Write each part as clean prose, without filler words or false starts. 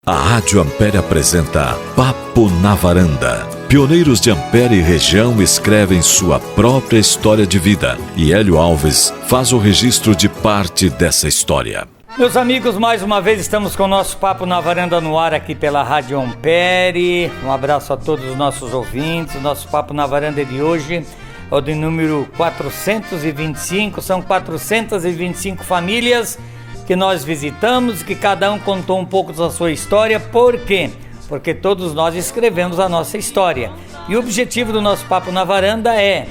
A Rádio Ampere apresenta Papo na Varanda. Pioneiros de Ampere e região escrevem sua própria história de vida e Hélio Alves faz o registro de parte dessa história. Meus amigos, mais uma vez estamos com o nosso Papo na Varanda no ar aqui pela Rádio Ampere. Um abraço a todos os nossos ouvintes. O nosso Papo na Varanda de hoje é o de número 425. São 425 famílias que nós visitamos, que cada um contou um pouco da sua história. Por quê? Porque todos nós escrevemos a nossa história. E o objetivo do nosso Papo na Varanda é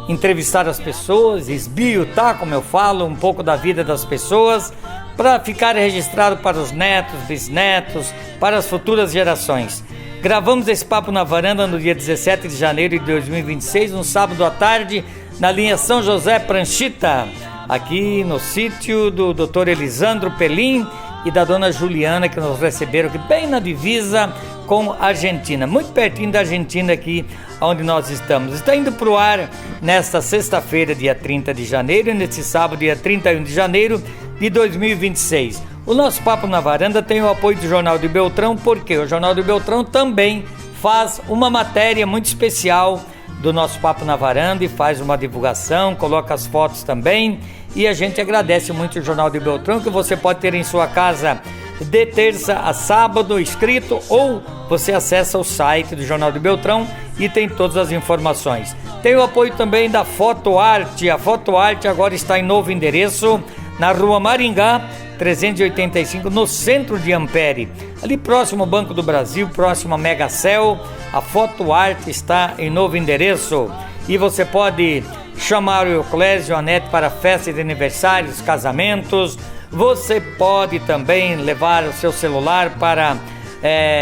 entrevistar as pessoas, esbiutar, como eu falo, um pouco da vida das pessoas, para ficar registrado para os netos, bisnetos, para as futuras gerações. Gravamos esse Papo na Varanda no dia 17 de janeiro de 2026, um sábado à tarde, na linha São José Pranchita, aqui no sítio do Dr. Elisandro Pelim e da dona Juliana, que nos receberam aqui bem na divisa com a Argentina, muito pertinho da Argentina aqui onde nós estamos. Está indo para o ar nesta sexta-feira, dia 30 de janeiro, e neste sábado, dia 31 de janeiro de 2026. O nosso Papo na Varanda tem o apoio do Jornal de Beltrão, porque o Jornal de Beltrão também faz uma matéria muito especial do nosso Papo na Varanda e faz uma divulgação, coloca as fotos também, e a gente agradece muito o Jornal de Beltrão, que você pode ter em sua casa de terça a sábado escrito, ou você acessa o site do Jornal de Beltrão e tem todas as informações. Tem o apoio também da Foto Arte. A Foto Arte agora está em novo endereço, na Rua Maringá 385, no centro de Ampere, ali próximo ao Banco do Brasil, próximo a Megacel. A Foto Arte está em novo endereço e você pode chamar o Euclésio e a Anete para festas de aniversários, casamentos. Você pode também levar o seu celular para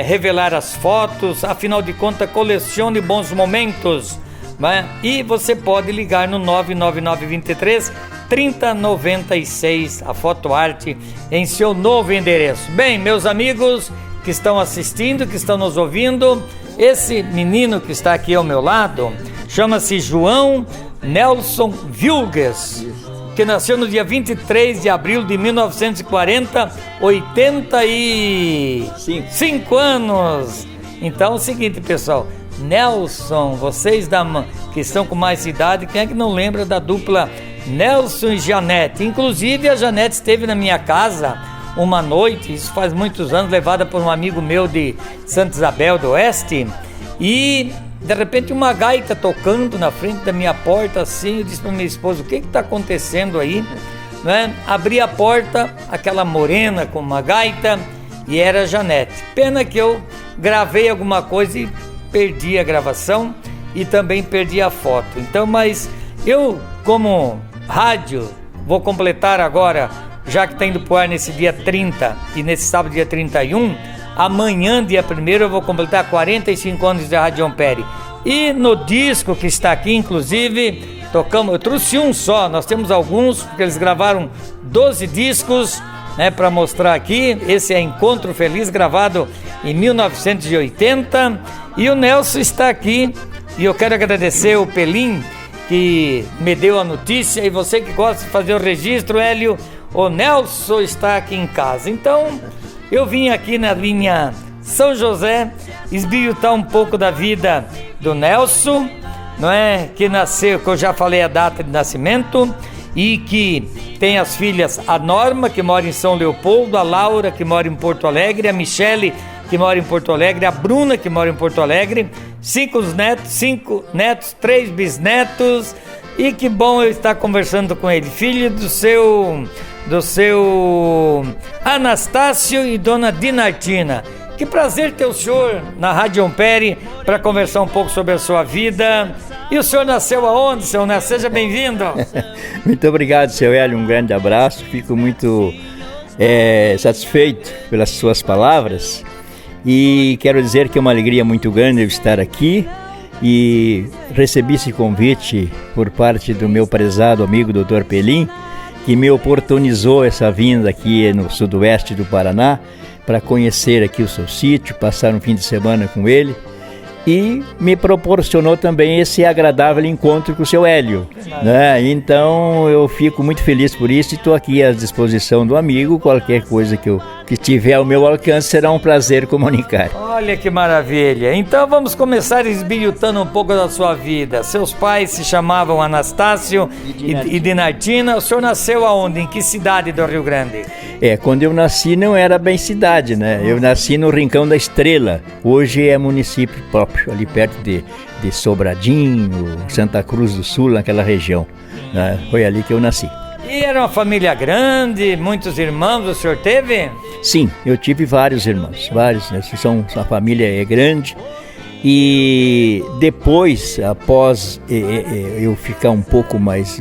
revelar as fotos, afinal de contas colecione bons momentos, né? E você pode ligar no 99923 3096, a Foto Arte em seu novo endereço. Bem, meus amigos que estão assistindo, que estão nos ouvindo, esse menino que está aqui ao meu lado chama-se João Nelson Vilgues, que nasceu no dia 23 de abril de 1940, 85 anos. Então é o seguinte, pessoal, Nelson, vocês que estão com mais idade, quem é que não lembra da dupla Nelson e Janete? Inclusive a Janete esteve na minha casa uma noite, isso faz muitos anos, levada por um amigo meu de Santa Isabel do Oeste, e de repente uma gaita tocando na frente da minha porta assim. Eu disse para minha esposa: o que está acontecendo aí? Né? Abri a porta, aquela morena com uma gaita, e era a Janete. Pena que eu gravei alguma coisa e perdi a gravação e também perdi a foto. Então, mas eu, como rádio, vou completar agora, já que está indo pro ar nesse dia 30 e nesse sábado dia 31, amanhã, dia 1º, eu vou completar 45 anos de Rádio Ampere. E no disco que está aqui, inclusive, eu trouxe um só, nós temos alguns, porque eles gravaram 12 discos, né, para mostrar aqui. Esse é Encontro Feliz, gravado em 1980, e o Nelson está aqui, e eu quero agradecer o Pelim, que me deu a notícia, e você que gosta de fazer o registro, Hélio, o Nelson está aqui em casa. Então, eu vim aqui na linha São José esbiutar um pouco da vida do Nelson, não é? Que nasceu, que eu já falei a data de nascimento, e que tem as filhas, a Norma, que mora em São Leopoldo, a Laura, que mora em Porto Alegre, a Michele, que mora em Porto Alegre, a Bruna, que mora em Porto Alegre, 5 netos, 3 bisnetos, e que bom eu estar conversando com ele, filho do seu Anastácio e dona Dinartina. Que prazer ter o senhor na Rádio Ampere para conversar um pouco sobre a sua vida. E o senhor nasceu aonde, seu Nelson? Seja bem-vindo. Muito obrigado, seu Hélio, um grande abraço. Fico muito satisfeito pelas suas palavras e quero dizer que é uma alegria muito grande eu estar aqui e recebi esse convite por parte do meu prezado amigo Dr. Pelim, que me oportunizou essa vinda aqui no sudoeste do Paraná para conhecer aqui o seu sítio, passar um fim de semana com ele, e me proporcionou também esse agradável encontro com o seu Hélio, né? Então eu fico muito feliz por isso e estou aqui à disposição do amigo. Qualquer coisa que eu que tiver ao meu alcance, será um prazer comunicar. Olha que maravilha. Então vamos começar esbilhotando um pouco da sua vida. Seus pais se chamavam Anastácio e Dinartina. O senhor nasceu aonde? Em que cidade do Rio Grande? Quando eu nasci não era bem cidade, né? Eu nasci no Rincão da Estrela. Hoje é município próprio, ali perto de Sobradinho, Santa Cruz do Sul, naquela região, né? Foi ali que eu nasci. E era uma família grande, muitos irmãos o senhor teve? Sim, eu tive vários irmãos, vários, né? A família é grande. E depois, após eu ficar um pouco mais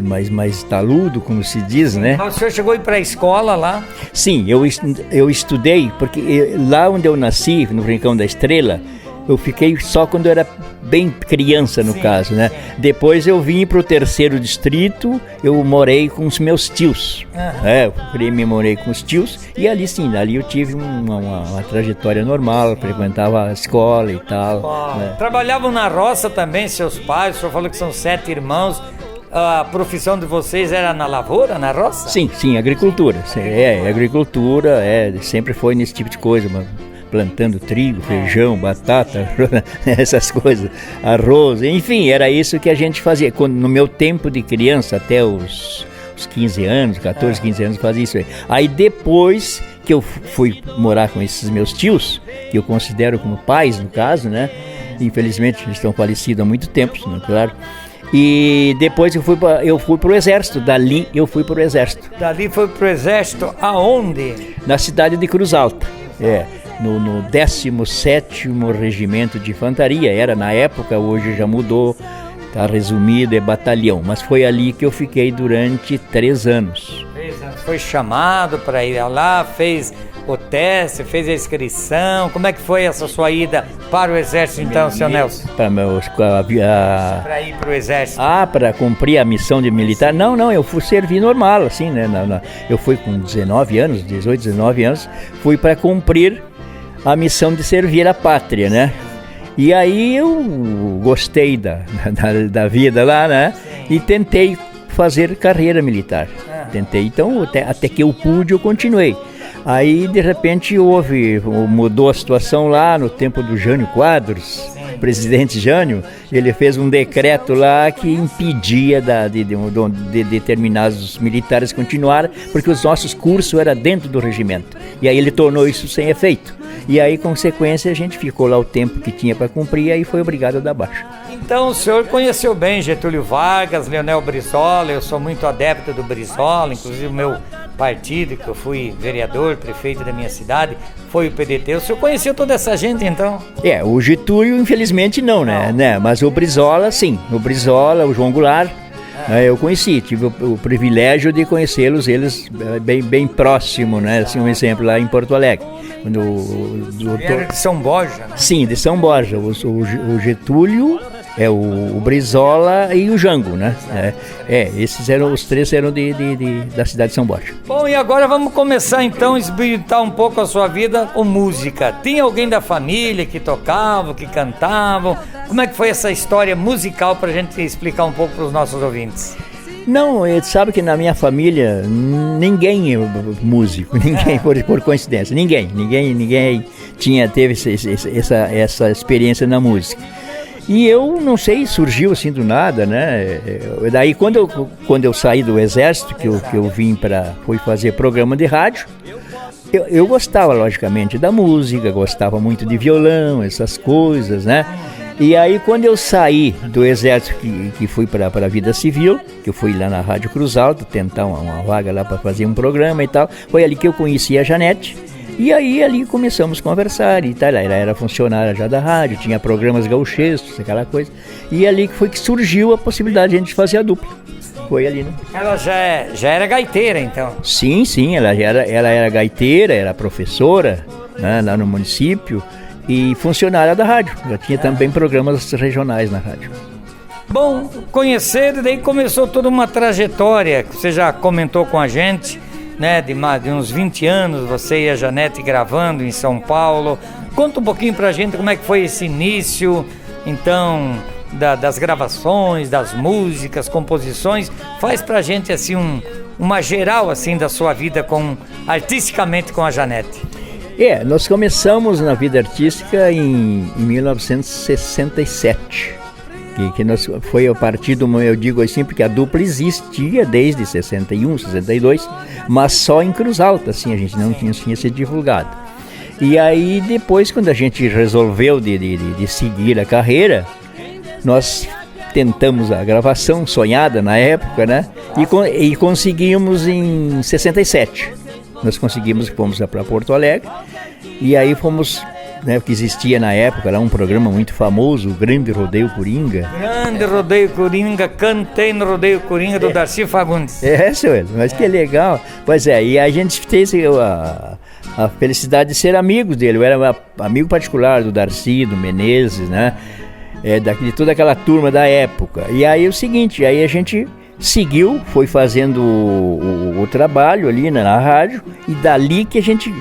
taludo, como se diz, né? Mas o senhor chegou a ir para a escola lá? Sim, eu estudei, porque lá onde eu nasci, no Rincão da Estrela, eu fiquei só quando eu era bem criança, no caso, né? Depois eu vim para o 3º distrito, eu morei com os meus tios. Eu morei com os tios e ali sim, ali eu tive uma trajetória normal, frequentava a escola e tal. Né? Trabalhavam na roça também, seus pais? O senhor falou que são 7 irmãos. A profissão de vocês era na lavoura, na roça? Sim, agricultura. Agricultura, sempre foi nesse tipo de coisa, mas plantando trigo, feijão, batata, essas coisas, arroz, enfim, era isso que a gente fazia. No meu tempo de criança, até os 15 anos, 14, 15 anos, fazia isso aí. Aí depois que eu fui morar com esses meus tios, que eu considero como pais, no caso, né? Infelizmente, eles estão falecidos há muito tempo, né? Claro. E depois eu fui pro Exército, dali eu fui pro Exército. Dali foi pro Exército aonde? Na cidade de Cruz Alta, no 17º Regimento de Infantaria, era na época, hoje já mudou, tá resumido, é batalhão, mas foi ali que eu fiquei durante 3 anos. Foi chamado para ir lá, fez o teste, fez a inscrição, como é que foi essa sua ida para o Exército então, seu Nelson? Para ir para o Exército? Para cumprir a missão de militar? Não, eu fui servir normal, assim, né? Eu fui com 18, 19 anos, fui para cumprir a missão de servir a pátria, né? E aí eu gostei da vida lá, né? E tentei fazer carreira militar. Então, até que eu pude, eu continuei. Aí, de repente, mudou a situação lá no tempo do Jânio Quadros, presidente Jânio. Ele fez um decreto lá que impedia de determinados militares continuar, porque os nossos cursos eram dentro do regimento. E aí ele tornou isso sem efeito. E aí, consequência, a gente ficou lá o tempo que tinha para cumprir e aí foi obrigado a dar baixa. Então o senhor conheceu bem Getúlio Vargas, Leonel Brizola. Eu sou muito adepto do Brizola, inclusive o meu partido, que eu fui vereador, prefeito da minha cidade, foi o PDT. O senhor conheceu toda essa gente então? O Getúlio infelizmente não, né? Mas o Brizola sim, o João Goulart, eu conheci, tive o privilégio de conhecê-los, eles bem próximo, né? Assim, um exemplo lá em Porto Alegre. Era de São Borja, né? Sim, de São Borja. O Getúlio, o Brizola e o Jango, né? Os 3 eram da cidade de São Borja. Bom, e agora vamos começar então a esbilhotar um pouco a sua vida com música. Tinha alguém da família que tocava, que cantavam? Como é que foi essa história musical pra gente explicar um pouco para os nossos ouvintes? Não, sabe que na minha família ninguém é músico, ninguém, por coincidência, ninguém teve essa experiência na música. E eu não sei, surgiu assim do nada, né? Daí quando eu saí do Exército, que eu fui fazer programa de rádio, eu gostava logicamente da música, gostava muito de violão, essas coisas, né? E aí quando eu saí do Exército, que fui para a vida civil, que eu fui lá na Rádio Cruz Alta tentar uma vaga lá para fazer um programa e tal, foi ali que eu conheci a Janete. E aí ali começamos a conversar e tal, ela era funcionária já da rádio, tinha programas gauchescos, aquela coisa. E ali foi que surgiu a possibilidade de a gente fazer a dupla. Foi ali, né? Ela já era gaiteira, então? Sim, ela era gaiteira, era professora, né, lá no município e funcionária da rádio. Já tinha também programas regionais na rádio. Bom, conhecer, e daí começou toda uma trajetória que você já comentou com a gente, né, de uns 20 anos, você e a Janete gravando em São Paulo. Conta um pouquinho pra gente como é que foi esse início, então, das gravações, das músicas, composições. Faz pra gente, assim, uma geral, assim, da sua vida artisticamente com a Janete. Nós começamos na vida artística em 1967. Foi a partir do momento, eu digo assim, porque a dupla existia desde 61, 62, mas só em Cruz Alta, assim, a gente não tinha sido divulgado. E aí depois, quando a gente resolveu de seguir a carreira, nós tentamos a gravação sonhada na época, né? E conseguimos em 67. Nós fomos para Porto Alegre, e aí fomos, né, que existia na época lá um programa muito famoso, o Grande Rodeio Coringa. Grande Rodeio Coringa, cantei no Rodeio Coringa do Darcy Fagundes. Senhor, mas que legal. Pois é, e a gente fez a felicidade de ser amigos dele. Eu era amigo particular do Darcy, do Menezes, né? De toda aquela turma da época. E aí o seguinte, aí a gente seguiu, foi fazendo o trabalho ali na rádio, e dali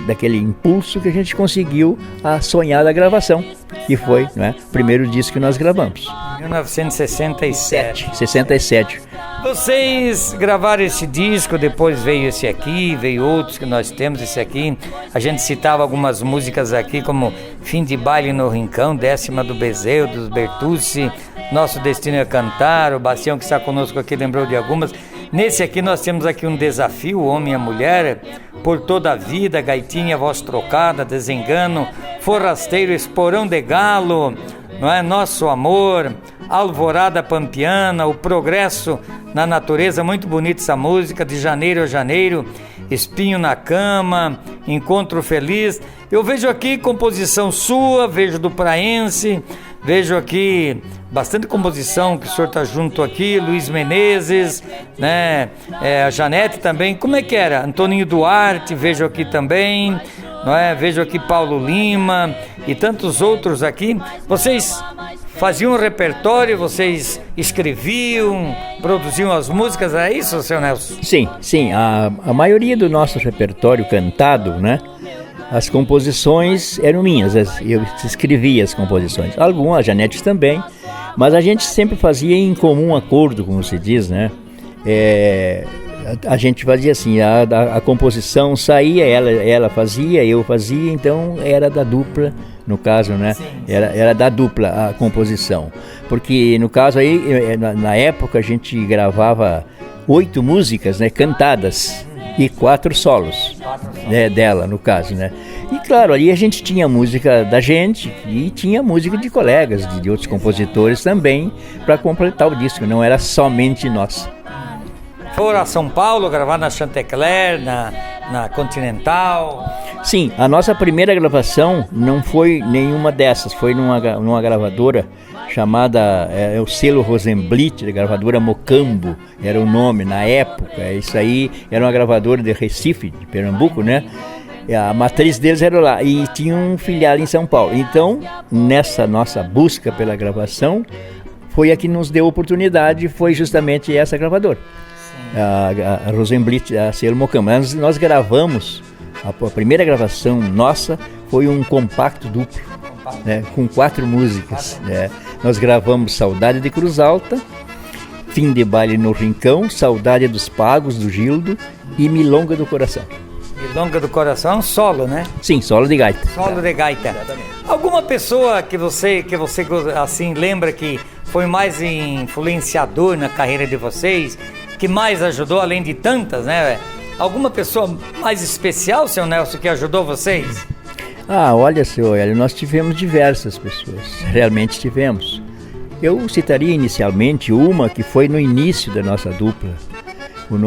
daquele impulso que a gente conseguiu a sonhada gravação, que foi, né, o primeiro disco que nós gravamos. 1967. 67. Vocês gravaram esse disco, depois veio esse aqui, veio outros que nós temos, esse aqui. A gente citava algumas músicas aqui, como Fim de Baile no Rincão, Décima do Bezerro, dos Bertucci, Nosso Destino é Cantar, o Bastião que está conosco aqui lembrou de algumas. Nesse aqui nós temos aqui um desafio, o Homem e a Mulher, Por Toda a Vida, Gaitinha, Voz Trocada, Desengano, Forrasteiro, Esporão de Galo, não é? Nosso Amor, Alvorada Pampiana, O Progresso na Natureza, muito bonita essa música, De Janeiro a Janeiro, Espinho na Cama, Encontro Feliz. Eu vejo aqui composição sua, vejo do Praense, vejo aqui bastante composição que o senhor está junto aqui, Luiz Menezes, né? A Janete também. Como é que era? Antoninho Duarte, vejo aqui também, não é? Vejo aqui Paulo Lima e tantos outros aqui. Vocês faziam um repertório, vocês escreviam, produziam as músicas, é isso, seu Nelson? Sim. A maioria do nosso repertório cantado, né? As composições eram minhas, eu escrevia as composições. Algumas, a Janete também, mas a gente sempre fazia em comum acordo, como se diz, né? A gente fazia assim, a composição saía, ela fazia, eu fazia, então era da dupla, no caso, né? Sim. Era da dupla a composição. Porque no caso aí, na época a gente gravava 8 músicas, né, cantadas, e 4 solos, né, dela, no caso, né? E claro, ali a gente tinha música da gente e tinha música de colegas, de outros compositores também, para completar o disco, não era somente nossa. Foram a São Paulo gravar na Chantecler, na Continental? Sim, a nossa primeira gravação não foi nenhuma dessas, foi numa gravadora chamada, o selo Rosenblit, a gravadora Mocambo, era o nome na época. Isso aí era uma gravadora de Recife, de Pernambuco, né? A matriz deles era lá e tinha um filial em São Paulo. Então, nessa nossa busca pela gravação, foi a que nos deu oportunidade, foi justamente essa gravadora. A Rosenblit, a selo Mocambo. Nós gravamos, a primeira gravação nossa foi um compacto duplo, né, com 4 músicas. Nós gravamos Saudade de Cruz Alta, Fim de Baile no Rincão, Saudade dos Pagos, do Gildo, e Milonga do Coração. Milonga do Coração, solo, né? Sim, solo de gaita. Solo de gaita. Exatamente. Alguma pessoa que você assim lembra que foi mais influenciador na carreira de vocês, que mais ajudou, além de tantas, né? Alguma pessoa mais especial, seu Nelson, que ajudou vocês? Olha, seu Hélio, nós tivemos diversas pessoas, realmente tivemos. Eu citaria inicialmente uma que foi no início da nossa dupla.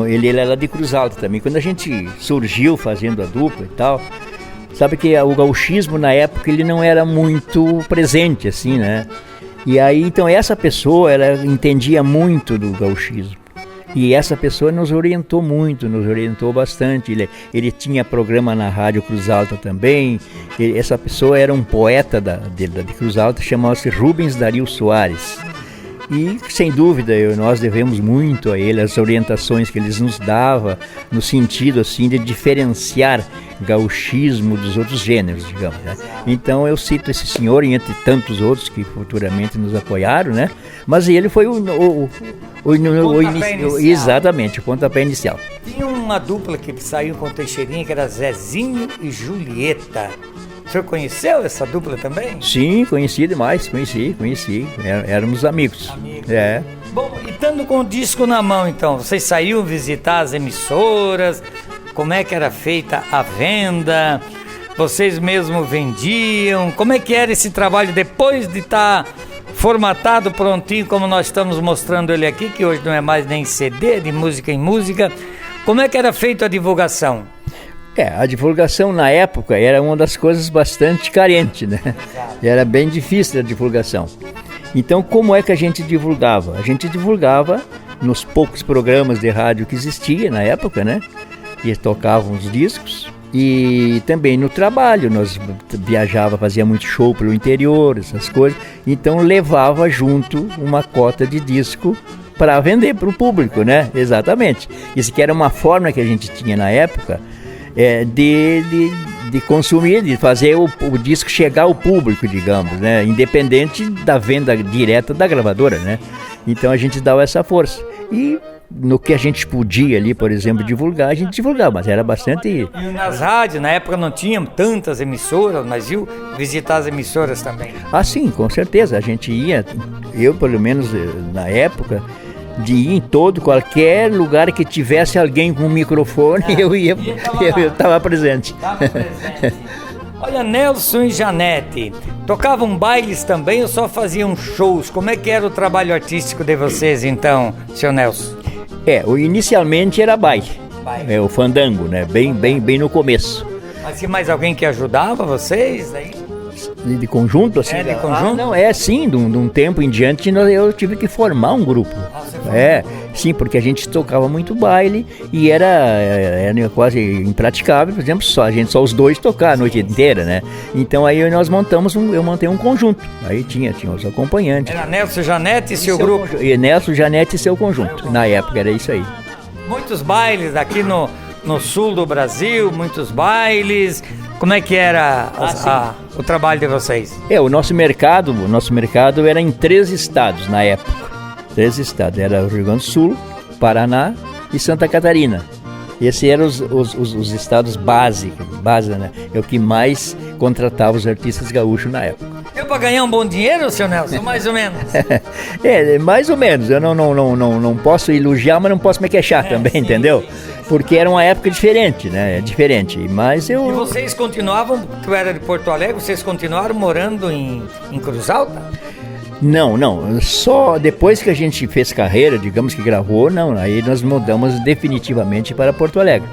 Ele era de Cruz Alta também. Quando a gente surgiu fazendo a dupla e tal, sabe que o gauchismo na época ele não era muito presente, assim, né? E aí, então, essa pessoa, ela entendia muito do gauchismo. E essa pessoa nos orientou muito, nos orientou bastante. Ele tinha programa na Rádio Cruz Alta também. Essa pessoa era um poeta de Cruz Alta, chamava-se Rubens Dario Soares. E, sem dúvida, nós devemos muito a ele, as orientações que ele nos dava, no sentido assim, de diferenciar gauchismo dos outros gêneros, digamos, né? Então eu cito esse senhor, e entre tantos outros que futuramente nos apoiaram, né? Mas ele foi o exatamente, o pontapé inicial. Tinha uma dupla que saiu com o Teixeirinha, que era Zezinho e Julieta. O senhor conheceu essa dupla também? Sim, conheci demais, conheci. Éramos amigos. É. Bom, e estando com o disco na mão, então, vocês saíam visitar as emissoras? Como é que era feita a venda? Vocês mesmos vendiam? Como é que era esse trabalho depois de estar formatado, prontinho, como nós estamos mostrando ele aqui, que hoje não é mais nem CD, de música em música? Como é que era feita a divulgação? A divulgação na época era uma das coisas bastante carente, né? Era bem difícil a divulgação. Então, como é que a gente divulgava? A gente divulgava nos poucos programas de rádio que existia na época, né? E tocavam os discos. E também no trabalho, nós viajava, fazia muito show pelo interior, essas coisas. Então, levava junto uma cota de disco para vender para o público, né? Exatamente. Isso que era uma forma que a gente tinha na época de consumir, de fazer o disco chegar ao público, digamos, né? Independente da venda direta da gravadora, né? Então a gente dava essa força. E no que a gente podia ali, por exemplo, divulgar, a gente divulgava, mas era bastante... E nas rádios, na época não tinham tantas emissoras, mas iam visitar as emissoras também. Ah, sim, com certeza. A gente ia, eu pelo menos na época, de ir em qualquer lugar que tivesse alguém com um microfone, eu estava presente. Olha, Nelson e Janete, tocavam bailes também ou só faziam shows? Como é que era o trabalho artístico de vocês então, seu Nelson? Inicialmente era baile. O fandango, né? Bem no começo. Mas tinha mais alguém que ajudava vocês aí? De conjunto, assim? De conjunto? Não, sim, de um tempo em diante eu tive que formar um grupo. Sim, porque a gente tocava muito baile e era quase impraticável, por exemplo, só os dois tocar a noite inteira, né? Então aí nós eu montei um conjunto, aí tinha os acompanhantes. Era Nelson, Janete e seu grupo? Nelson, Janete e seu conjunto, na época era isso aí. Muitos bailes aqui no sul do Brasil, muitos bailes. Como é que era o trabalho de vocês? O nosso mercado era em 3 estados na época. 3 estados, era o Rio Grande do Sul, Paraná e Santa Catarina. Esses eram os estados base, né? É o que mais contratava os artistas gaúchos na época. Deu para ganhar um bom dinheiro, seu Nelson? Mais ou menos? Mais ou menos. Eu não posso elogiar, mas não posso me queixar também, sim, entendeu? Sim. Porque era uma época diferente, né? Diferente. Mas E vocês continuavam, tu era de Porto Alegre, vocês continuaram morando em Cruz Alta? Não, só depois que a gente fez carreira, digamos que gravou, aí nós mudamos definitivamente para Porto Alegre.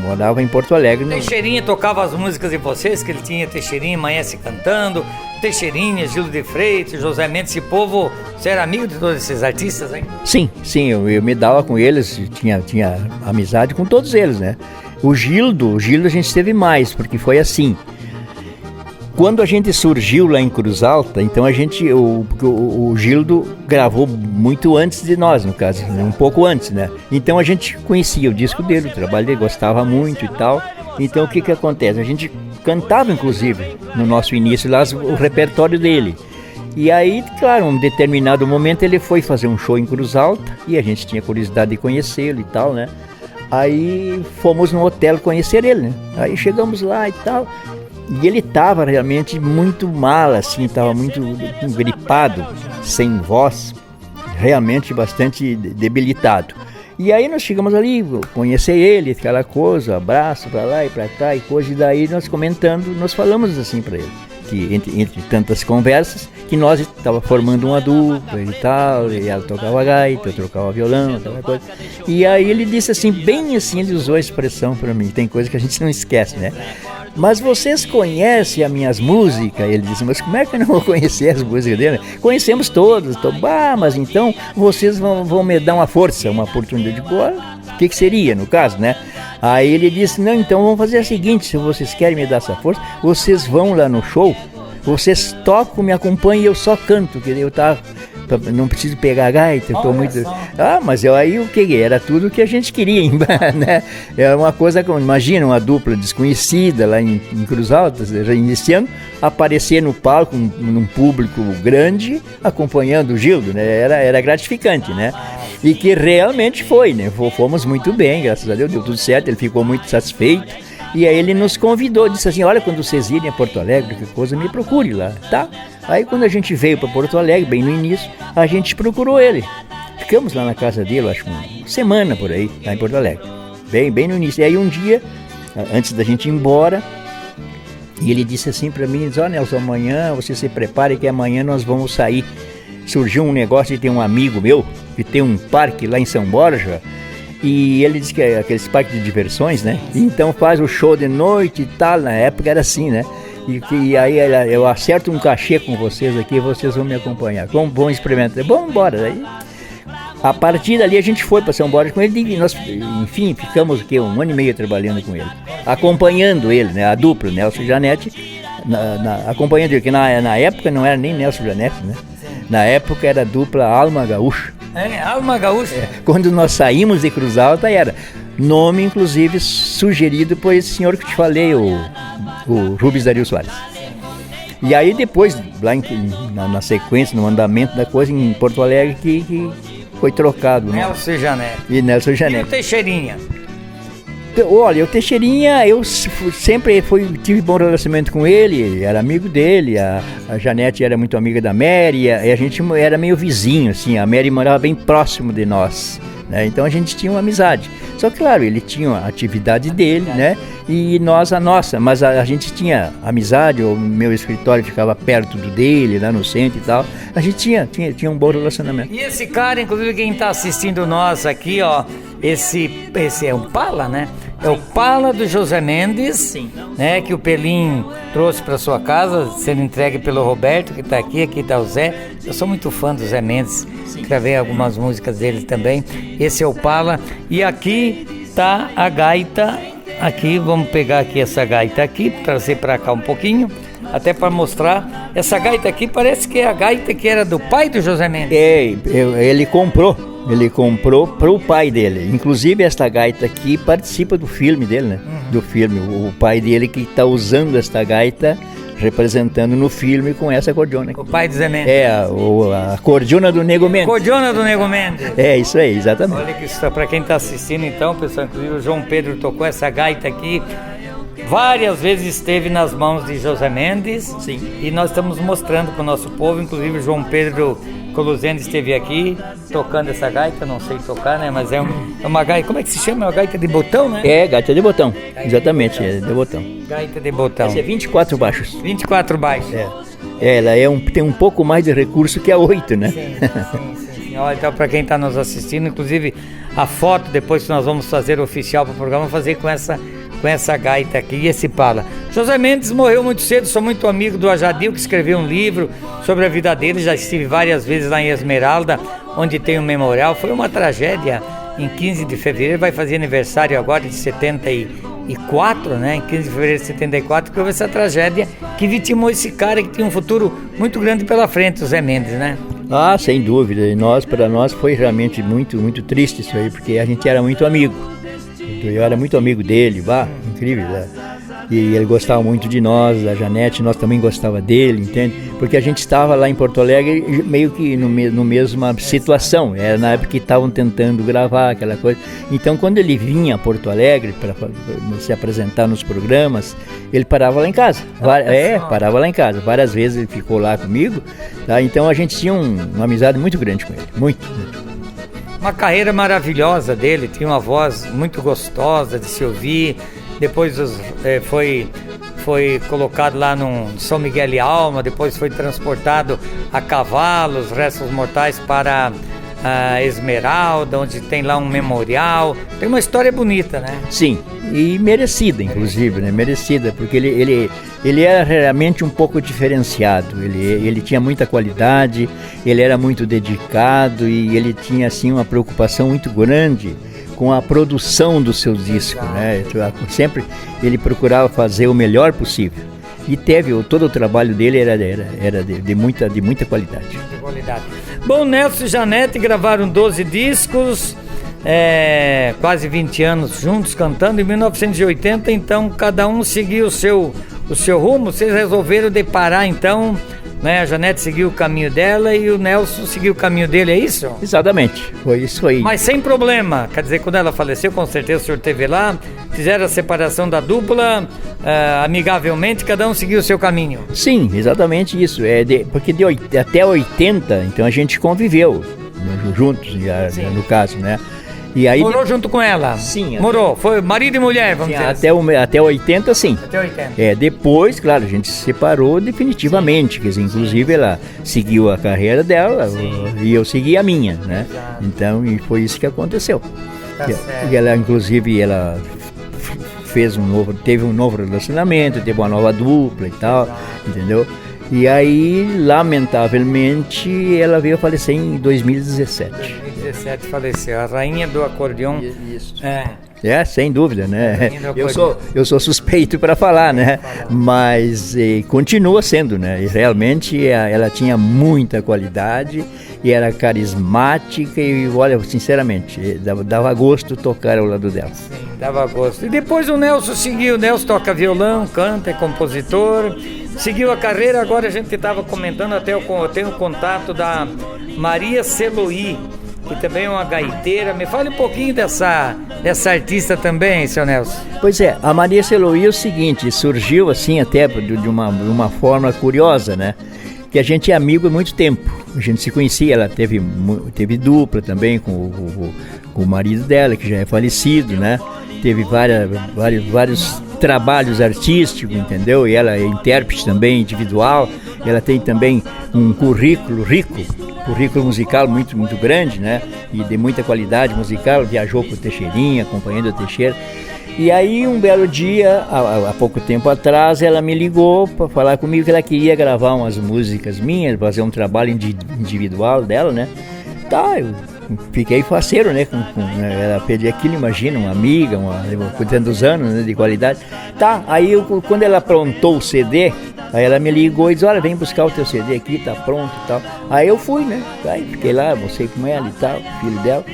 Morava em Porto Alegre. Teixeirinha tocava as músicas de vocês, que ele tinha Teixeirinha, Amanhece Cantando, Teixeirinha, Gildo de Freitas, José Mendes, esse povo, você era amigo de todos esses artistas, hein? Sim, eu me dava com eles, tinha amizade com todos eles, né? O Gildo a gente teve mais, porque foi assim. Quando a gente surgiu lá em Cruz Alta, então o Gildo gravou muito antes de nós, no caso, um pouco antes, né? Então a gente conhecia o disco dele, o trabalho dele, gostava muito e tal. Então o que acontece? A gente cantava, inclusive, no nosso início lá, o repertório dele. E aí, claro, em um determinado momento ele foi fazer um show em Cruz Alta e a gente tinha curiosidade de conhecê-lo e tal, né? Aí fomos no hotel conhecer ele, né? Aí chegamos lá e tal... E ele estava realmente muito mal, assim, estava muito gripado, sem voz, realmente bastante debilitado. E aí nós chegamos ali, conhecer ele, aquela coisa, abraço para lá e para cá e coisa, e daí nós comentando, nós falamos assim para ele, que entre tantas conversas, que nós estava formando uma dupla e tal, e ela tocava gaita, eu tocava violão, aquela coisa. E aí ele disse assim, bem assim, ele usou a expressão para mim, tem coisa que a gente não esquece, né? Mas vocês conhecem as minhas músicas? Ele disse, mas como é que eu não vou conhecer as músicas dele? Conhecemos todas. Mas então vocês vão me dar uma força, uma oportunidade. O que seria, no caso, né? Aí ele disse, não, então vamos fazer o seguinte, se vocês querem me dar essa força, vocês vão lá no show, vocês tocam, me acompanham e eu só canto, que eu estava não preciso pegar a gaita, eu tô muito... Mas aí o que? Era tudo o que a gente queria, né? É uma coisa, imagina uma dupla desconhecida lá em Cruz Alta, já iniciando, aparecer no palco, num público grande, acompanhando o Gildo, né? Era gratificante, né? E que realmente foi, né? Fomos muito bem, graças a Deus, deu tudo certo, ele ficou muito satisfeito. E aí ele nos convidou, disse assim, olha, quando vocês irem a Porto Alegre, qualquer coisa, me procure lá, tá? Aí quando a gente veio para Porto Alegre, bem no início, a gente procurou ele. Ficamos lá na casa dele, acho que uma semana por aí, lá em Porto Alegre. Bem no início. E aí um dia, antes da gente ir embora, e ele disse assim para mim, ó, Nelson, amanhã você se prepare que amanhã nós vamos sair. Surgiu um negócio de ter um amigo meu, que tem um parque lá em São Borja, e ele disse que é aqueles parques de diversões, né? Então faz o show de noite e tal, na época era assim, né? E aí eu acerto um cachê com vocês aqui, vocês vão me acompanhar. Como vão experimentar? Vamos embora. Aí, a partir dali a gente foi para São Borja com ele e nós, enfim, ficamos aqui 1 ano e meio trabalhando com ele, acompanhando ele, né? A dupla, Nelson e Janete, acompanhando ele, que na época não era nem Nelson e Janete, né? Na época era a dupla Alma Gaúcha. Alma Gaúcha? Quando nós saímos de Cruz Alta era nome, inclusive, sugerido por esse senhor que te falei, o Rubens Dario Soares. E aí depois, lá na sequência, no andamento da coisa, em Porto Alegre, que foi trocado. Nelson e Janete. E Nelson e Janete. E o Teixeirinha? Olha, o Teixeirinha, eu sempre tive bom relacionamento com ele, era amigo dele, a Janete era muito amiga da Mary, e a gente era meio vizinho, assim, a Mary morava bem próximo de nós, né? Então a gente tinha uma amizade. Só que, claro, ele tinha a atividade dele, né? E nós a nossa, mas a gente tinha amizade, o meu escritório ficava perto do dele, lá no centro e tal. A gente tinha um bom relacionamento. E esse cara, inclusive, quem está assistindo nós aqui, ó, esse é o Pala, né? É o Pala do José Mendes, sim, né? Que o Pelim trouxe para sua casa, sendo entregue pelo Roberto, que está aqui está o Zé. Eu sou muito fã do Zé Mendes, gravei algumas músicas dele também. Esse é o Pala. E aqui tá a gaita. Aqui, vamos pegar aqui essa gaita aqui, trazer para cá um pouquinho, até para mostrar. Essa gaita aqui parece que é a gaita que era do pai do José Mendes. Ele comprou para o pai dele. Inclusive esta gaita aqui participa do filme dele, né? Do filme, o pai dele que está usando esta gaita, representando no filme com essa cordiona. O pai do Zé Mendes. A cordiona do Nego Mendes. Cordiona do Nego Mendes. É, isso aí, exatamente. Olha que isso, para quem está assistindo então, pessoal, inclusive o João Pedro tocou essa gaita aqui. Várias vezes esteve nas mãos de José Mendes. Sim. E nós estamos mostrando para o nosso povo, inclusive o João Pedro Coluzendo esteve aqui tocando essa gaita, não sei tocar, né? Mas é uma gaita, como é que se chama? É uma gaita de botão, né? É, gaita de botão, exatamente, é de botão. Gaita de botão. Essa é 24 baixos. 24 baixos. Ela tem um pouco mais de recurso que a 8, né? Sim. Olha, então para quem está nos assistindo, inclusive a foto depois que nós vamos fazer oficial para o programa, fazer com essa gaita aqui e esse Pala. José Mendes morreu muito cedo, sou muito amigo do Ajadil, que escreveu um livro sobre a vida dele, já estive várias vezes lá em Esmeralda, onde tem um memorial. Foi uma tragédia. Em 15 de fevereiro, vai fazer aniversário agora de 74, né? Em 15 de fevereiro de 74, que houve essa tragédia que vitimou esse cara que tinha um futuro muito grande pela frente, o Zé Mendes, né? Ah, sem dúvida. E para nós foi realmente muito, muito triste isso aí, porque a gente era muito amigo. Eu era muito amigo dele, incrível, né? E ele gostava muito de nós, da Janete, nós também gostava dele, entende? Porque a gente estava lá em Porto Alegre meio que no mesma situação, era na época que estavam tentando gravar aquela coisa. Então quando ele vinha a Porto Alegre para se apresentar nos programas, ele parava lá em casa, parava lá em casa, várias vezes ele ficou lá comigo, tá? Então a gente tinha uma amizade muito grande com ele, muito. Uma carreira maravilhosa dele, tinha uma voz muito gostosa de se ouvir. Depois foi colocado lá no São Miguel e Alma, depois foi transportado a cavalo, os restos mortais para a Esmeralda, onde tem lá um memorial. Tem uma história bonita, né? Sim, e merecida, inclusive, né? Merecida, porque ele era realmente um pouco diferenciado, ele tinha muita qualidade, ele era muito dedicado e ele tinha, assim, uma preocupação muito grande com a produção do seu disco, né? Sempre ele procurava fazer o melhor possível. E todo o trabalho dele era de muita qualidade. De qualidade. Bom, Nelson e Janete gravaram 12 discos, quase 20 anos juntos cantando. Em 1980, então, cada um seguiu o seu rumo. Vocês resolveram deparar, então, né? A Janete seguiu o caminho dela e o Nelson seguiu o caminho dele, é isso? Exatamente, foi isso aí. Mas sem problema, quer dizer, quando ela faleceu, com certeza o senhor esteve lá, fizeram a separação da dupla, amigavelmente, cada um seguiu o seu caminho. Sim, exatamente isso, porque até 80, então a gente conviveu juntos, no caso, né? E aí, morou junto com ela? Sim. Morou, foi marido e mulher, vamos dizer até 80, sim. Até 80. Depois, claro, a gente se separou definitivamente, quer dizer, inclusive ela seguiu a carreira dela, e eu segui a minha, né? Exato. Então, e foi isso que aconteceu. Tá certo. E ela, inclusive, teve um novo relacionamento, teve uma nova dupla e tal, entendeu? E aí, lamentavelmente, ela veio a falecer em 2017. 2017 faleceu, a rainha do acordeão. Isso. Sem dúvida, né? Eu sou suspeito para falar, né? Mas continua sendo, né? E realmente ela tinha muita qualidade e era carismática e, olha, sinceramente, dava gosto tocar ao lado dela. Sim, dava gosto. E depois o Nelson seguiu, o Nelson toca violão, canta, é compositor, seguiu a carreira. Agora a gente estava comentando, até eu tenho contato da Maria Celoí, que também é uma gaiteira. Me fale um pouquinho dessa artista também, seu Nelson. Pois é, a Maria Celoí é o seguinte, surgiu assim até de uma forma curiosa, né? Que a gente é amigo há muito tempo, a gente se conhecia, ela teve dupla também com o marido dela, que já é falecido, né? Teve vários trabalhos artísticos, entendeu? E ela é intérprete também, individual, ela tem também um currículo musical muito, muito grande, né? E de muita qualidade musical, viajou com o Teixeirinha, acompanhando o Teixeira. E aí, um belo dia, há pouco tempo atrás, ela me ligou para falar comigo que ela queria gravar umas músicas minhas, fazer um trabalho individual dela, né? Tá, eu fiquei faceiro, né? Ela pediu aquilo, imagina, uma amiga, com tantos anos, né, de qualidade. Tá, aí quando ela aprontou o CD, aí ela me ligou e disse, olha, vem buscar o teu CD aqui, tá pronto e tal. Aí eu fui, né? Aí fiquei lá, mostrei com ela e tal, filho dela.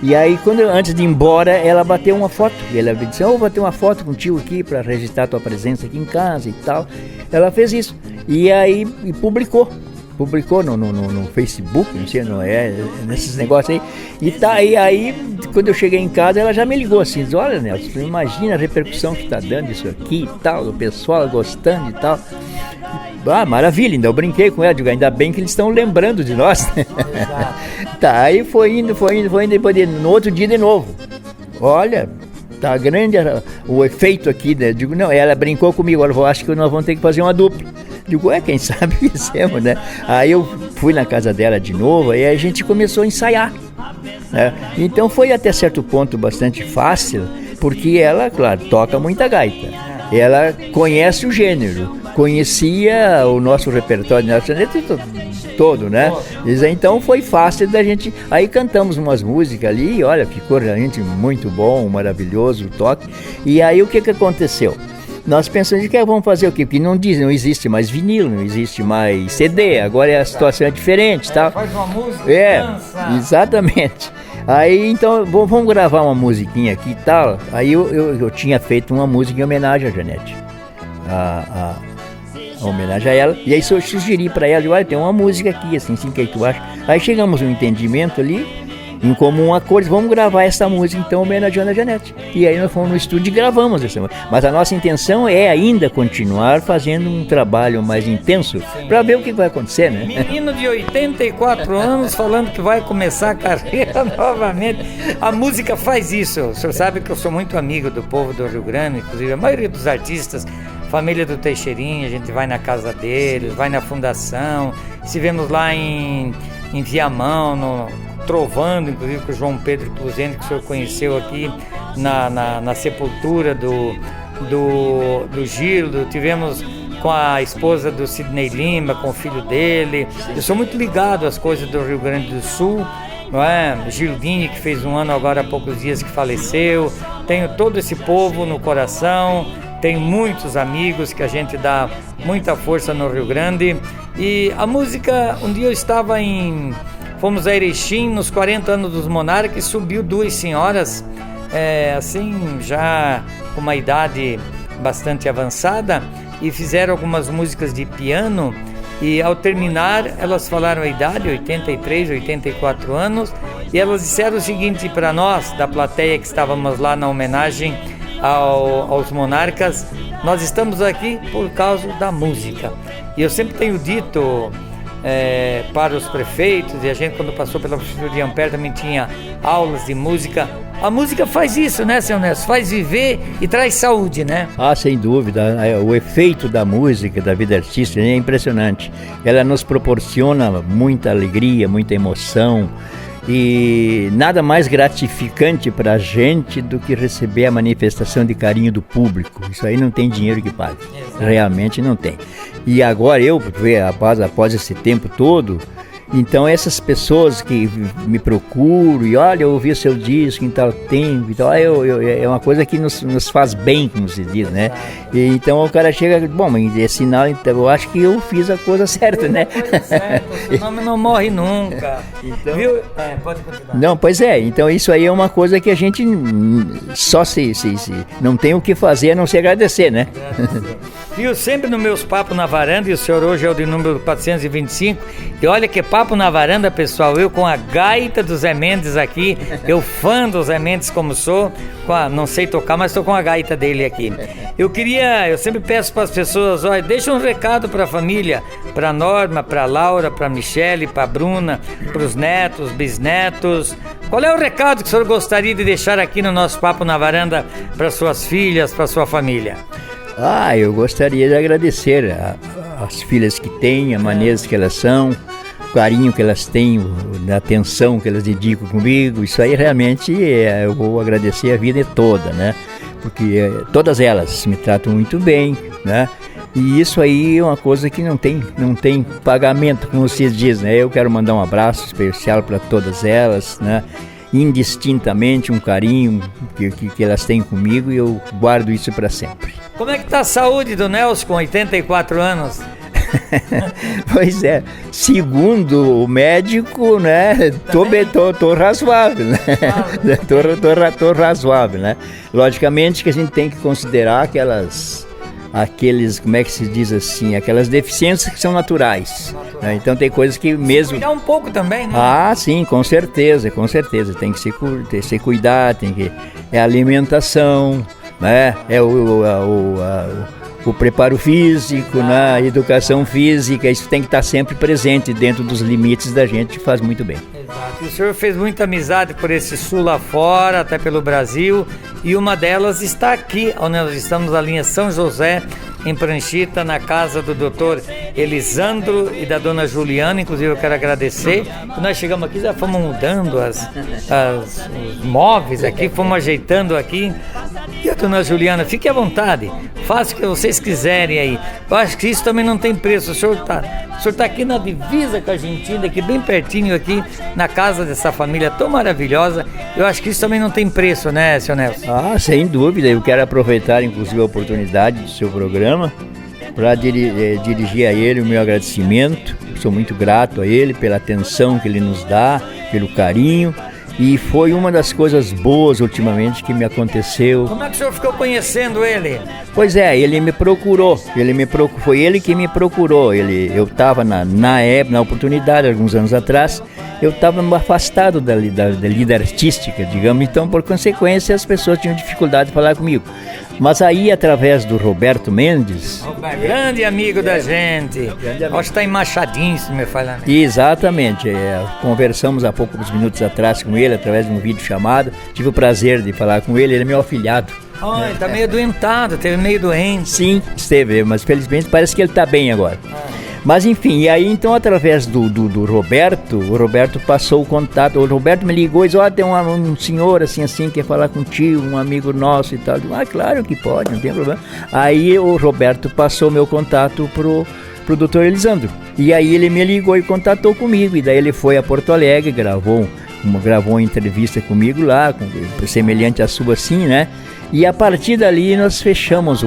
E aí, antes de ir embora, ela bateu uma foto. E ela disse, vou bater uma foto contigo aqui para registrar tua presença aqui em casa e tal. Ela fez isso. E aí, publicou no Facebook, não sei, nesses negócios aí. E aí, quando eu cheguei em casa, ela já me ligou assim, disse, olha, Nelson, imagina a repercussão que tá dando isso aqui e tal, o pessoal gostando e tal. Ah, maravilha, ainda eu brinquei com ela, digo, ainda bem que eles estão lembrando de nós. Tá, aí foi indo, depois no outro dia de novo. Olha, tá grande o efeito aqui, né? Digo, não, ela brincou comigo, olha, eu acho que nós vamos ter que fazer uma dupla. Digo, quem sabe fizemos, né? Aí eu fui na casa dela de novo, aí a gente começou a ensaiar, né? Então foi até certo ponto bastante fácil, porque ela, claro, toca muita gaita. Ela conhece o gênero, conhecia o nosso repertório todo, né? Então foi fácil da gente. Aí cantamos umas músicas ali, e olha, ficou realmente muito bom, maravilhoso o toque. E aí o que aconteceu? Nós pensamos que vamos fazer o quê? Porque não existe mais vinil, não existe mais CD, agora a situação é diferente, tá? Faz uma música, dança. Exatamente. Aí então, vamos gravar uma musiquinha aqui e tal. Aí eu tinha feito uma música em homenagem a Janete, a homenagem a ela. E aí eu sugeri para ela, olha, tem uma música aqui, assim, o que tu acha? Aí chegamos a um entendimento ali, em comum acordo, vamos gravar essa música, então, homenageando a Janete. E aí nós fomos no estúdio e gravamos essa música. Mas a nossa intenção é ainda continuar fazendo um trabalho mais intenso, para ver o que vai acontecer, né? Menino de 84 anos falando que vai começar a carreira novamente. A música faz isso. O senhor sabe que eu sou muito amigo do povo do Rio Grande, inclusive a maioria dos artistas, família do Teixeirinha, a gente vai na casa deles, vai na fundação, estivemos lá em Viamão, trovando, inclusive com o João Pedro Cluzene, que o senhor conheceu aqui na sepultura do Gildo. Tivemos com a esposa do Sidney Lima, com o filho dele. Eu sou muito ligado às coisas do Rio Grande do Sul, não é? Gildinho, que fez um ano agora há poucos dias que faleceu. Tenho todo esse povo no coração. tenho muitos amigos que a gente dá muita força no Rio Grande. E a música, um dia fomos a Erechim nos 40 anos dos Monarcas, e subiu duas senhoras, assim, já com uma idade bastante avançada, e fizeram algumas músicas de piano. E ao terminar, elas falaram a idade, 83, 84 anos, e elas disseram o seguinte para nós, da plateia que estávamos lá na homenagem aos Monarcas: nós estamos aqui por causa da música. E eu sempre tenho dito para os prefeitos, e a gente, quando passou pela Prefeitura de Ampere, também tinha aulas de música. A música faz isso, né, seu Nelson? Faz viver e traz saúde, né? Ah, sem dúvida. O efeito da música, da vida artística, é impressionante. Ela nos proporciona muita alegria, muita emoção. E nada mais gratificante para a gente do que receber a manifestação de carinho do público. Isso aí não tem dinheiro que pague. Exato. Realmente não tem. E agora após esse tempo todo, então essas pessoas que me procuram e olha, eu ouvi seu disco em tal tempo e tal, é uma coisa que nos faz bem, como se diz, né? E então o cara chega, bom, mas é sinal, então eu acho que eu fiz a coisa certa, né? O nome não morre nunca. Então, viu? Pode continuar. Não, pois é, então isso aí é uma coisa que a gente só se não tem o que fazer a não se agradecer, né? Viu, sempre nos meus papos na varanda, e o senhor hoje é o de número 425, e olha que papo na varanda, pessoal, eu com a gaita do Zé Mendes aqui, eu fã do Zé Mendes como sou, não sei tocar, mas estou com a gaita dele aqui. Eu sempre peço para as pessoas, olha, deixa um recado para a família, para a Norma, para a Laura, para a Michele, para a Bruna, para os netos, bisnetos. Qual é o recado que o senhor gostaria de deixar aqui no nosso papo na varanda para suas filhas, para sua família? Eu gostaria de agradecer as filhas que têm, a maneira que elas são, o carinho que elas têm, a atenção que elas dedicam comigo. Isso aí realmente eu vou agradecer a vida toda, né? Porque todas elas me tratam muito bem, né? E isso aí é uma coisa que não tem pagamento, como se diz, né? Eu quero mandar um abraço especial para todas elas, né? Indistintamente, um carinho que elas têm comigo, e eu guardo isso para sempre. Como é que tá a saúde do Nelson com 84 anos? Pois é, segundo o médico, né, tô razoável, né? Tô razoável, né? Logicamente que a gente tem que considerar aqueles, como é que se diz assim, aquelas deficiências que são naturais. Né? Então tem coisas que mesmo... Cuidar um pouco também, né? Sim, com certeza, tem que se cuidar, é alimentação, né? É o preparo físico, né? A educação física, isso tem que estar sempre presente dentro dos limites da gente, faz muito bem. Exato. E o senhor fez muita amizade por esse sul lá fora, até pelo Brasil, e uma delas está aqui, onde nós estamos na linha São José, em Pranchita, na casa do doutor Elisandro e da dona Juliana. Inclusive eu quero agradecer, nós chegamos aqui, já fomos mudando os móveis aqui, fomos ajeitando aqui. E a dona Juliana, fique à vontade, faça o que vocês quiserem aí. Eu acho que isso também não tem preço. O senhor tá aqui na divisa com a Argentina, aqui bem pertinho, aqui na casa dessa família tão maravilhosa. Eu acho que isso também não tem preço, né, seu Nelson? Sem dúvida. Eu quero aproveitar, inclusive, a oportunidade do seu programa para dirigir a ele o meu agradecimento. Sou muito grato a ele pela atenção que ele nos dá, pelo carinho. E foi uma das coisas boas ultimamente que me aconteceu. Como é que o senhor ficou conhecendo ele? Pois é, ele me procurou, foi ele que me procurou. Eu estava na oportunidade, alguns anos atrás, eu estava afastado da lida artística, digamos, então por consequência as pessoas tinham dificuldade de falar comigo. Mas aí, através do Roberto Mendes... grande amigo da gente. Acho que está em Machadinho, se me falar. Exatamente. Conversamos há poucos minutos atrás com ele, através de um vídeo chamado. Tive o prazer de falar com ele, ele é meu afilhado. Ele está meio doentado, teve meio doente. Sim, esteve, mas felizmente parece que ele está bem agora. Mas enfim, e aí então através do Roberto, o Roberto passou o contato, o Roberto me ligou e disse, tem um senhor assim, quer falar contigo, um amigo nosso e tal. Eu disse, claro que pode, não tem problema. Aí o Roberto passou meu contato pro doutor Elisandro. E aí ele me ligou e contatou comigo, e daí ele foi a Porto Alegre, gravou gravou uma entrevista comigo lá, semelhante à sua assim, né? E a partir dali nós fechamos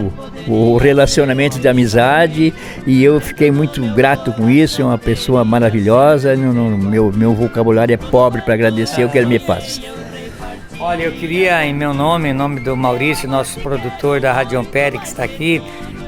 o relacionamento de amizade e eu fiquei muito grato com isso. É uma pessoa maravilhosa, meu vocabulário é pobre para agradecer o que ele me faz. Olha, eu queria, em meu nome, em nome do Maurício, nosso produtor da Rádio Ampere, que está aqui,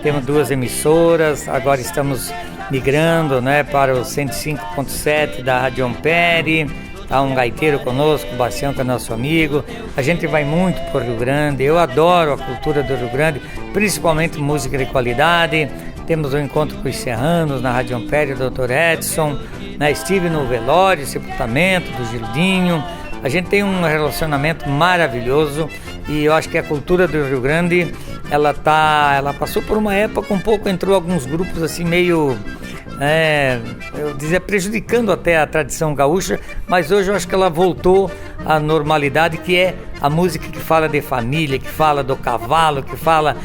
temos 2 emissoras, agora estamos migrando, né, para o 105.7 da Rádio Ampere. Há um gaiteiro conosco, o Bastião, que é nosso amigo. A gente vai muito para o Rio Grande. Eu adoro a cultura do Rio Grande, principalmente música de qualidade. Temos um encontro com os serranos na Rádio Ampere, o Dr. Edson, né? Estive no velório, sepultamento do Gildinho. A gente tem um relacionamento maravilhoso e eu acho que a cultura do Rio Grande, ela passou por uma época um pouco, entrou alguns grupos assim meio... eu dizia, prejudicando até a tradição gaúcha, mas hoje eu acho que ela voltou à normalidade, que é a música que fala de família, que fala do cavalo, que fala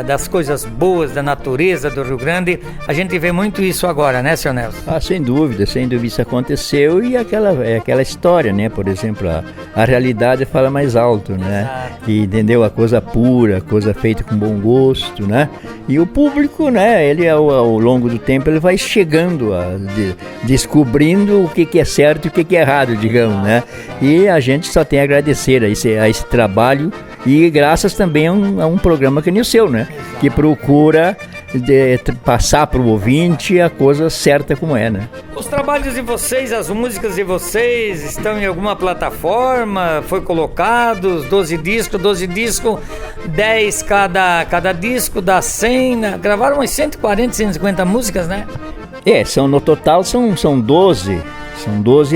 das coisas boas, da natureza do Rio Grande. A gente vê muito isso agora, né, seu Nelson? Sem dúvida isso aconteceu e aquela história, né? Por exemplo, a realidade fala mais alto, né? E, entendeu? A coisa pura, a coisa feita com bom gosto, né? E o público, né? Ele ao longo do tempo ele vai chegando, descobrindo o que é certo e o que é errado, digamos, né? E a gente só tem a agradecer a esse trabalho e graças também a um programa que nem o seu, né? Que procura passar para o ouvinte a coisa certa como é, né? Os trabalhos de vocês, as músicas de vocês estão em alguma plataforma? Foi colocados 12 discos, 10 cada disco, dá 100, né? Gravaram umas 140, 150 músicas, né? No total são 12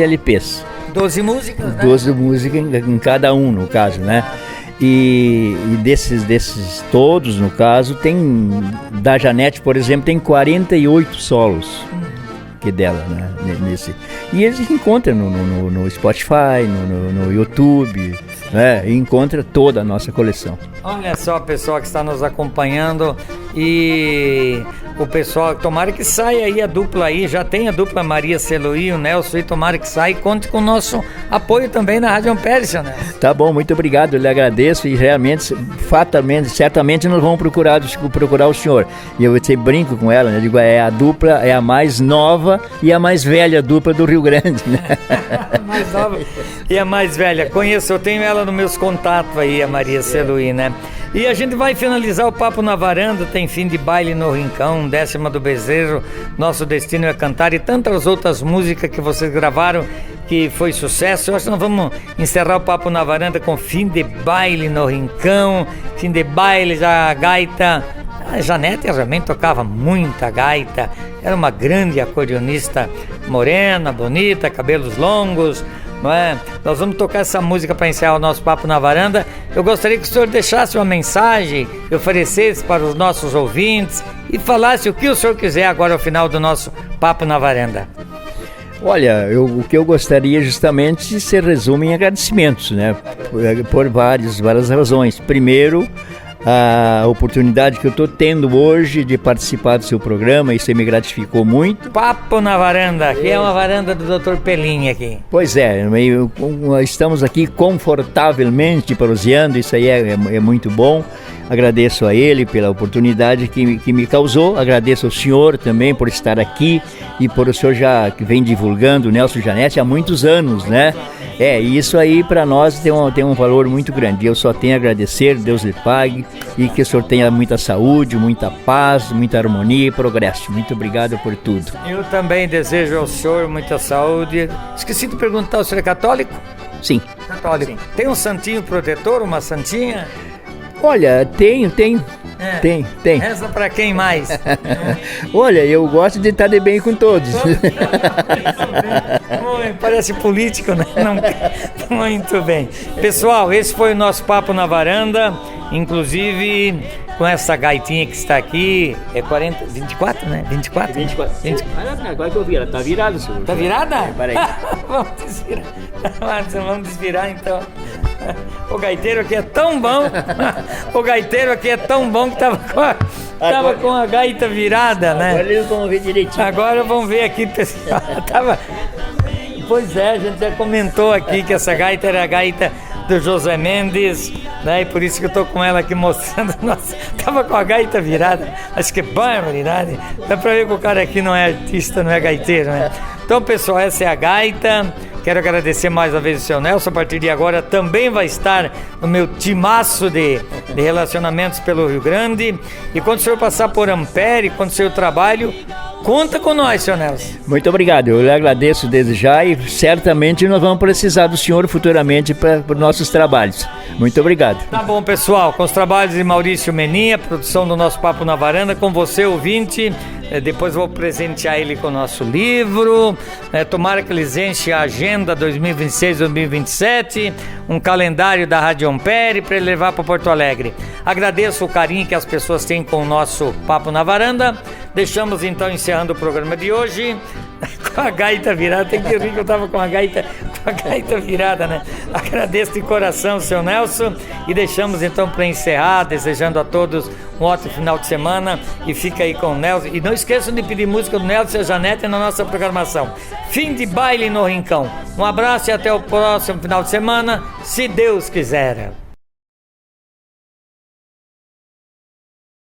LPs. 12 músicas, né? 12 músicas em cada um, no caso, né? E desses todos, no caso, da Janete, por exemplo, tem 48 solos que dela, né? E eles encontram no Spotify, no YouTube, né? E encontra toda a nossa coleção. Olha só, pessoal que está nos acompanhando, e o pessoal, tomara que saia aí a dupla aí, já tem a dupla Maria Celuí, o Nelson, e tomara que saia e conte com o nosso apoio também na Rádio Ampere, seu Nelson. Tá bom, muito obrigado, eu lhe agradeço e realmente, certamente nós vamos procurar o senhor. E eu sempre brinco com ela, né? Eu digo, a dupla é a mais nova e a mais velha dupla do Rio Grande, né? Mais nova e a mais velha, conheço, eu tenho ela nos meus contatos aí, a Maria Celuí, né? E a gente vai finalizar o Papo na Varanda, tem fim de baile no Rincão, 10ª do Bezerro, Nosso Destino é Cantar e tantas outras músicas que vocês gravaram que foi sucesso. Eu acho que nós vamos encerrar o Papo na Varanda com fim de baile no Rincão, fim de baile, já a gaita. A Janete realmente tocava muita gaita, era uma grande acordeonista morena, bonita, cabelos longos, não é? Nós vamos tocar essa música para encerrar o nosso Papo na Varanda. Eu gostaria que o senhor deixasse uma mensagem, oferecesse para os nossos ouvintes e falasse o que o senhor quiser agora ao final do nosso Papo na Varanda. Olha, o que eu gostaria justamente se resume em agradecimentos, né? Por várias razões. Primeiro, a oportunidade que eu estou tendo hoje de participar do seu programa, isso me gratificou muito. Papo na Varanda, que é uma varanda do Dr. Pelinha aqui. Pois é, estamos aqui confortavelmente proseando, isso aí é muito bom. Agradeço a ele pela oportunidade que me causou, agradeço ao senhor também por estar aqui e por o senhor já que vem divulgando o Nelson Janete há muitos anos, né? E isso aí para nós tem um valor muito grande. Eu só tenho a agradecer, Deus lhe pague e que o senhor tenha muita saúde, muita paz, muita harmonia e progresso. Muito obrigado por tudo. Eu também desejo ao senhor muita saúde. Esqueci de perguntar, o senhor é católico? Sim. Católico. Sim. Tem um santinho protetor, uma santinha? Olha, tenho. Tem. Reza pra quem mais? Olha, eu gosto de estar de bem com todos. Parece político, né? Não, muito bem. Pessoal, esse foi o nosso Papo na Varanda. Inclusive, com essa gaitinha que está aqui, é 24, né? 24? Agora que eu vi, ela tá virada, senhor. Tá virada? Peraí. Vamos desvirar. Vamos desvirar, então. O gaiteiro aqui é tão bom. Que tava com a gaita virada, né? Agora eles vão ver direitinho. Agora vamos ver aqui, pessoal. Pois é, a gente já comentou aqui que essa gaita era a gaita do José Mendes, né? E por isso que eu tô com ela aqui mostrando. Nossa, tava com a gaita virada. Acho que é barbaridade. Dá pra ver que o cara aqui não é artista, não é gaiteiro, né? Então, pessoal, essa é a gaita. Quero agradecer mais uma vez o seu Nelson. A partir de agora também vai estar no meu timaço de relacionamentos pelo Rio Grande. E quando o senhor passar por Ampere, quando o seu trabalho, conta com nós, senhor Nelson. Muito obrigado, eu lhe agradeço desde já e certamente nós vamos precisar do senhor futuramente para os nossos trabalhos. Muito obrigado. Tá bom, pessoal, com os trabalhos de Maurício Meninha, produção do nosso Papo na Varanda, com você, ouvinte. Depois vou presentear ele com o nosso livro. Tomara que eles enchem a agenda 2026-2027, um calendário da Rádio Ampere para ele levar para Porto Alegre. Agradeço o carinho que as pessoas têm com o nosso Papo na Varanda. Deixamos então encerrando o programa de hoje com a gaita virada. Tem que rir que eu estava com a gaita virada, né? Agradeço de coração, seu Nelson, e deixamos então para encerrar, desejando a todos um ótimo final de semana, e fica aí com o Nelson. E não esqueçam de pedir música do Nelson e a Janete na nossa programação. Fim de baile no Rincão. Um abraço e até o próximo final de semana, se Deus quiser.